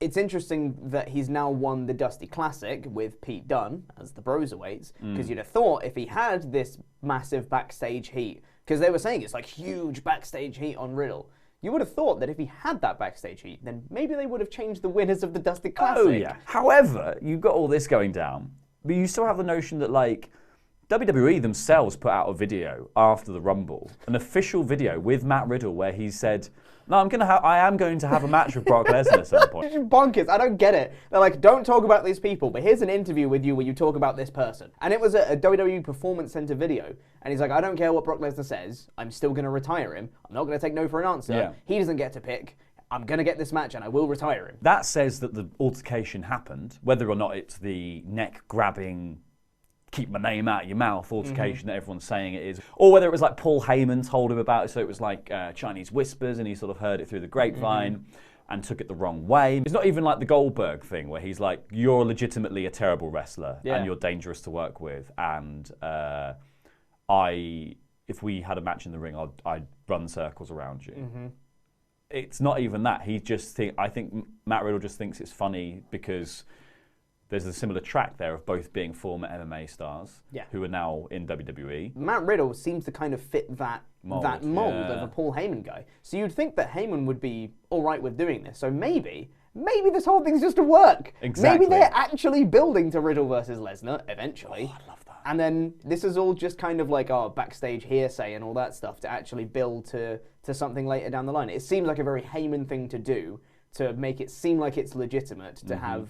it's interesting that he's now won the Dusty Classic with Pete Dunne as the Broserweights, because you'd have thought if he had this massive backstage heat, because they were saying it's like huge backstage heat on Riddle, you would have thought that if he had that backstage heat, then maybe they would have changed the winners of the Dusty Classic. Oh yeah. However, you've got all this going down, but you still have the notion that like WWE themselves put out a video after the Rumble, an official video with Matt Riddle where he said, no, I am going to have a match with Brock Lesnar at some point. It's just bonkers. I don't get it. They're like, don't talk about these people, but here's an interview with you where you talk about this person. And it was a WWE Performance Center video. And he's like, I don't care what Brock Lesnar says. I'm still going to retire him. I'm not going to take no for an answer. Yeah. He doesn't get to pick. I'm going to get this match and I will retire him. That says that the altercation happened, whether or not it's the neck-grabbing, keep my name out of your mouth altercation that everyone's saying it is, or whether it was like Paul Heyman told him about it, so it was like Chinese whispers and he sort of heard it through the grapevine and took it the wrong way. It's not even like the Goldberg thing where he's like, you're legitimately a terrible wrestler and you're dangerous to work with, and if we had a match in the ring, I'd run circles around you. It's not even that. I think Matt Riddle just thinks it's funny because there's a similar track there of both being former MMA stars who are now in WWE. Matt Riddle seems to kind of fit that mold of a Paul Heyman guy. So you'd think that Heyman would be all right with doing this. So maybe this whole thing's just a work. Exactly. Maybe they're actually building to Riddle versus Lesnar eventually. Oh, I love that. And then this is all just kind of like backstage hearsay and all that stuff to actually build to something later down the line. It seems like a very Heyman thing to do to make it seem like it's legitimate to have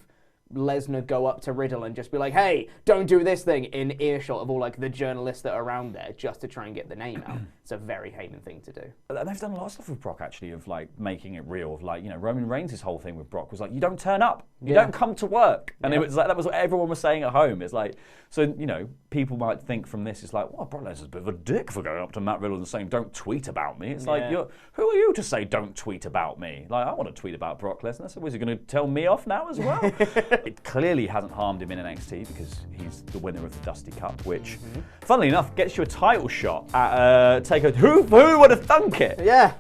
Lesnar go up to Riddle and just be like, hey, don't do this thing, in earshot of all like the journalists that are around there, just to try and get the name out. It's a very Heyman thing to do. And they've done a lot of stuff with Brock actually, of like making it real, of like, you know, Roman Reigns' whole thing with Brock was like, you don't turn up, you don't come to work. And it was like, that was what everyone was saying at home. It's like, so, you know, people might think from this, it's like, well, Brock Lesnar's a bit of a dick for going up to Matt Riddle and saying, don't tweet about me. It's like, who are you to say don't tweet about me? Like, I want to tweet about Brock Lesnar, so is he going to tell me off now as well? It clearly hasn't harmed him in NXT because he's the winner of the Dusty Cup, which, funnily enough, gets you a title shot at Takeover. Who would have thunk it? Yeah.